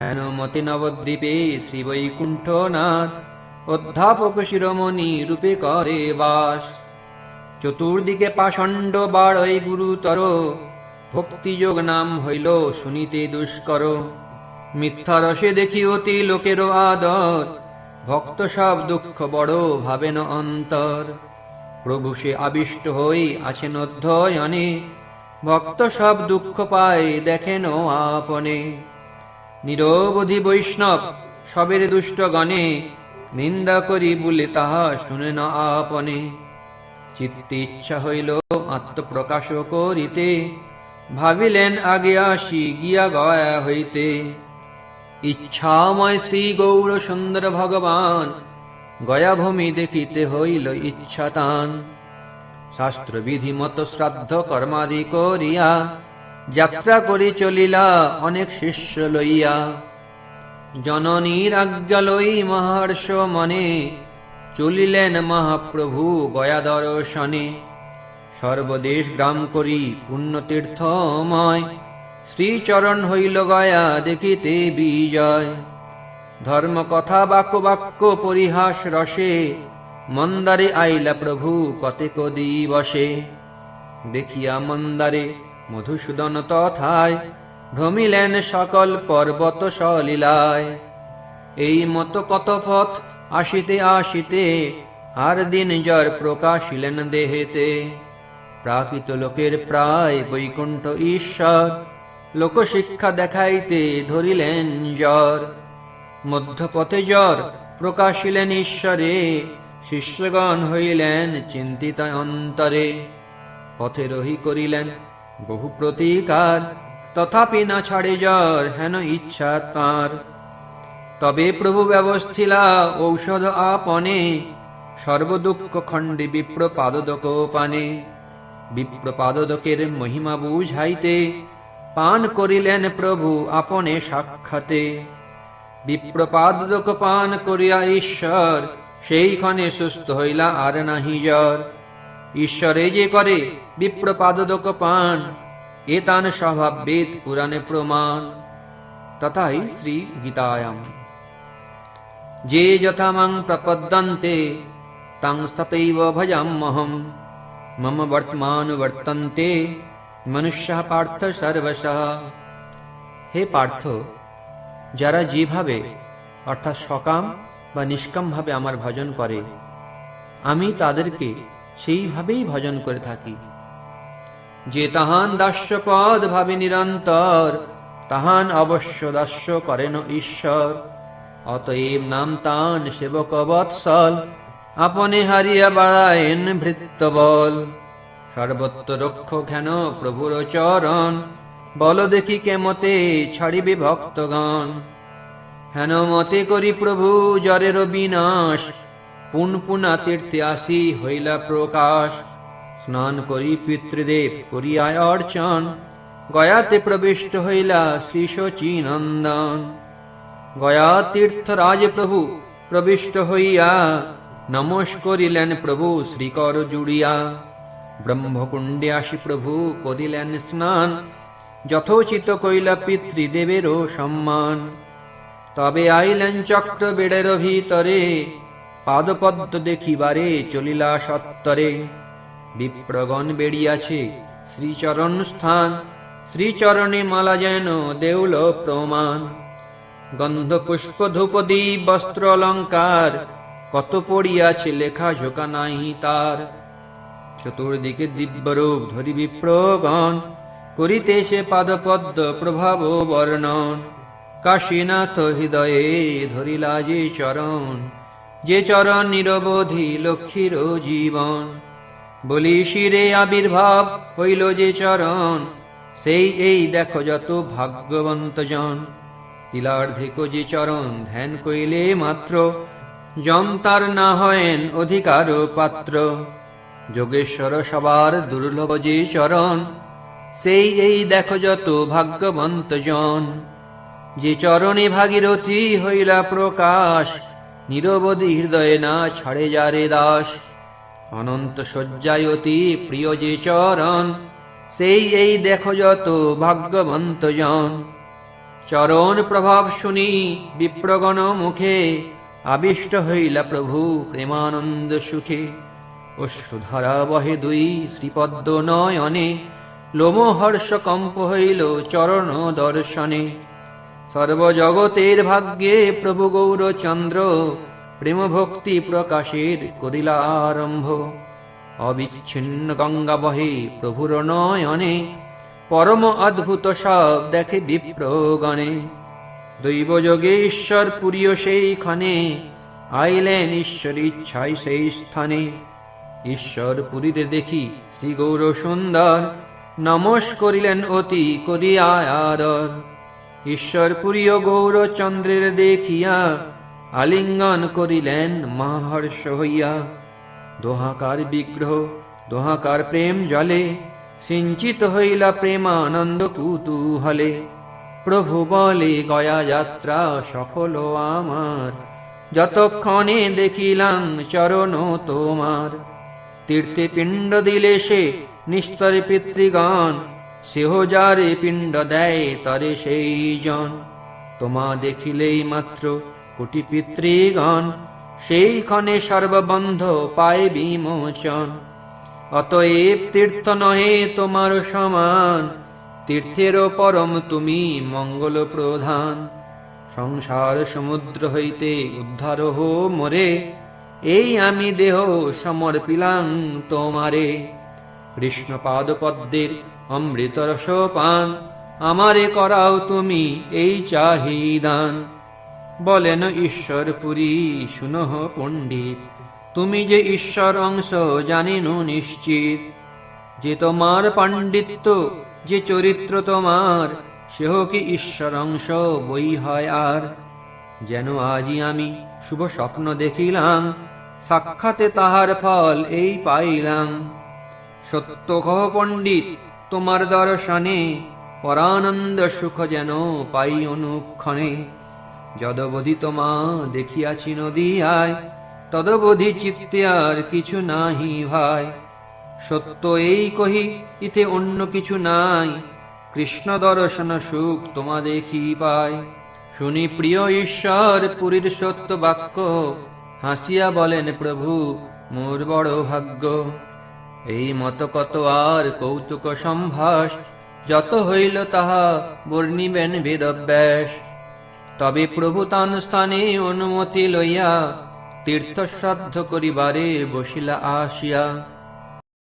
হেনমতি নবদ্বীপে শ্রী বৈকুণ্ঠনাথ অধ্যাপক শিরোমণি রূপে করে বাস। চতুর্দিকে পাষণ্ড বাড়ই গুরুতর, ভক্তিযোগ নাম হইল শুনিতে দুষ্কর। মিথ্যা রসে দেখি অতি লোকেরও আদর, ভক্ত সব দুঃখ বড় ভাবেন অন্তর। প্রভু সে আবিষ্ট হই আছেন অধ্যয়নে, ভক্ত সব দুঃখ পায় দেখেন আপনে। নিরবধি বৈষ্ণব সবের দুষ্ট গণে, নিন্দা করি বলে তাহা শুনে না আপনে। চিত্তে ইচ্ছা হইল আত্মপ্রকাশ করিতে, ভাবিলেন আগে আসি গিয়া গয়া হইতে। ইচ্ছাময় শ্রী গৌর সুন্দর ভগবান, গয়া ভূমি দেখিতে হইল ইচ্ছা তান। শাস্ত্র বিধি মত শ্রাদ্ধ কর্মাদি করিয়া, যাত্রা করি চলিলা অনেক শিষ্য লইয়া। জননীর আজ্ঞা লই মহর্ষ মনে, চলিলেন মহাপ্রভু গয়া দর্শনে। সর্বদেশ গ্রাম করি পুণ্যতীর্থময়, শ্রীচরণ হইল গয়া দেখিতে বিজয়। ধর্ম কথা বাক্য বাক্য পরিহাস রসে, মন্দারে আইলা প্রভু কতেক দিবসে। দেখিয়া মন্দারে মধুসূদন তথায়, ভ্রমিলেন সকল পর্বত সলীলায়। এই মত কত পথ আসিতে আসিতে, আর দিন জ্বর প্রকাশিলেন দেহেতে। প্রাকৃত লোকের প্রায় বৈকুণ্ঠ ঈশ্বর, লোকশিক্ষা দেখাইতে ধরিলেন জ্বর। মধ্যপথে জ্বর প্রকাশিলেন ঈশ্বরে, শিষ্যগণ হইলেন চিন্তিত অন্তরে। পথে রহি করিলেন বহু প্রতিকার, তথাপি না ছাড়ে জ্বর হেন ইচ্ছা তাঁর। তবে প্রভু ব্যবস্থিলা ঔষধ আপনে, সর্বদুঃখ খণ্ডে বিপ্র পাদোদক পানে। বিপ্র পাদোদকের মহিমা বুঝাইতে, পান করিলেন প্রভু আপনে সাক্ষাতে। বিপ্র পাদোদক পান করিয়া ঈশ্বর, সেইখানে সুস্থ হইলা আর নাহি জ্বর। ঈশ্বরে যে করে বিপ্র পাদোদক পান, এ তান স্বভাব বেদ পুরাণে প্রমাণ। তথাই শ্রী গীতায়াম। যে যথা মাং প্রপদ্যন্তে, তাং তথৈব ভজাম্যহম। মম বর্তমানুবর্তন্তে, মনুষ্যঃ পার্থ সর্বশঃ। হে পার্থ, যারা যেভাবে অর্থাৎ সকাম বা নিষ্কাম ভাবে আমার ভজন করে, আমি তাদেরকে সেইভাবেই ভজন করে থাকি। যে তাহান দাস্যপদ ভাবে নিরন্তর, তাহান অবশ্য দাস্য করেন ঈশ্বর। অতএব নাম তান সেবক বৎসল, আপনে হারিয়া বাড়ায়েন ভৃত্যবল। সর্বত্র রক্ষ ঘেন প্রভুর চরণ, বল দেখি কেমতে ছাড়িবে ভক্তগণ। হেন মতে করি প্রভু জ্বরের বিনাশ, পুন পুনা তীর্থে আসি হইলা প্রকাশ। স্নান করি পিতৃদেব করিয়া অর্চন, গয়াতে প্রবিষ্ট হইলা শ্রী শচীনন্দন। গয়া তীর্থরাজ প্রভু প্রবিষ্ট হইয়া, নমস্ করিলেন প্রভু শ্রীকর জুড়িয়া। ব্রহ্মকুণ্ডে আসি প্রভু করিলেন স্নান, যথোচিত কইলা পিতৃদেবেরও সম্মান। তবে আইলেন চক্র বেড়ের ভিতরে, পাদপদ্ম দেখিবারে চলিলা সত্তরে। বিপ্রগণ বেড়িয়াছে শ্রীচরণ স্থান, শ্রীচরণে মালা যেন দেউল প্রমাণ। গন্ধ পুষ্প ধূপ দীপ বস্ত্র অলঙ্কার, কত পড়িয়াছে লেখা ঝোঁকা নাহি তার। চতুর্দিকে দিব্যরূপ ধরি বিপ্রগণ, করিতেছে পাদপদ্ম প্রভাব বর্ণন। কাশীনাথ হৃদয়ে ধরিলা যে চরণ, যে চরণ নিরবধি লক্ষ্মীর জীবন। বলি শিরে আবির্ভাব হইল যে চরণ, সেই এই দেখো যত ভাগ্যবন্ত জন। তিলার্ধেক যে চরণ ধ্যান কইলে মাত্র, যম তার না হয়েন অধিকার পাত্র। যোগেশ্বর সবার দুর্লভ যে চরণ, সেই এই দেখো যত ভাগ্যবন্ত জন। যে চরণে ভাগীরথী হইলা প্রকাশ, নিরবধি হৃদয়ে না ছাড়ে যারে দাস। অনন্ত শয্যায় অতি প্রিয় যে চরণ, সেই এই দেখো যত ভাগ্যবন্ত জন। চরণ প্রভাব শুনি বিপ্রগণ মুখে, আবিষ্ট হইলা প্রভু প্রেমানন্দ সুখে। অশ্রুধারা বহে দুই শ্রীপদ্ম নয়নে, লোমহর্ষ কম্প হইল চরণ দর্শনে। সর্বজগতের ভাগ্যে প্রভু গৌরচন্দ্র, প্রেম ভক্তি প্রকাশের করিলা আরম্ভ। অবিচ্ছিন্ন গঙ্গা বহে প্রভুর নয়নে, পরম অদ্ভুত সব দেখে বিপ্রগণে। দৈব যোগে ঈশ্বর পুরীয় সেইখানে, আইলেন ঈশ্বর ইচ্ছায় সেই স্থানে। ঈশ্বর পুরীতে দেখি শ্রী গৌর সুন্দর, নমস্ করিলেন অতি করিয়া আদর। ঈশ্বর পুরীয় গৌরচন্দ্রের দেখিয়া, আলিঙ্গন করিলেন মহাহর্ষ হইয়া। দোহাকার বিগ্রহ দোহাকার প্রেম জলে, সিঞ্চিত হইলা প্রেমানন্দ কুতূহলে। প্রভু বলে গয়া যাত্রা সফল আমার, যতক্ষণে দেখিলাম চরণ তোমার। তীর্থে পিণ্ড দিলে সে নিস্তরে পিতৃগণ, সেহ যারে পিণ্ড দেয় তরে সেই জন। তোমা দেখিলেই মাত্র কোটি পিতৃগণ, সেইখানে সর্ববন্ধ পায় বিমোচন। অতএব তীর্থ নহে তোমার সমান, তীর্থেরও পরম তুমি মঙ্গল প্রধান। সংসার সমুদ্র হইতে উদ্ধার হো মোরে, এই আমি দেহ সমর্পিলাম তোমারে। কৃষ্ণ পাদ পদ্মের অমৃত রস পান, আমারে করাও তুমি এই চাহিদান। বলেন ঈশ্বর পুরী শুনহ পণ্ডিত, তুমি যে ঈশ্বর অংশ জানিনু নিশ্চিত। যে তোমার পাণ্ডিত্য যে চরিত্র তোমার, সেহ কি ঈশ্বর অংশ বই হয় আর। যেন আজি আমি শুভ স্বপ্ন দেখিলাম, সাক্ষাতে তাহার ফল এই পাইলাম। সত্য কহ পণ্ডিত তোমার দর্শনে, পরানন্দ সুখ যেন পাই অনুক্ষণে। যদবধি তোমা দেখিয়াছি নদিয়ায়, তদবধি চিত্তে আর কিছু নাহি ভাই। সত্য এই কহি ইতে অন্য কিছু নাই, কৃষ্ণ দর্শন সুখ তোমা দেখি পাই। শুনি প্রিয় ঈশ্বর পুরীর সত্য বাক্য, হাসিয়া বলেন প্রভু মোর বড় ভাগ্য। এই মত কত আর কৌতুক সম্ভাস, যত হইল তাহা বর্ণিবেন বেদব্যাস। তবে প্রভু তান স্থানে অনুমতি লইয়া, তীর্থ শ্রাদ্ধ করিবারে বসিলা আসিয়া।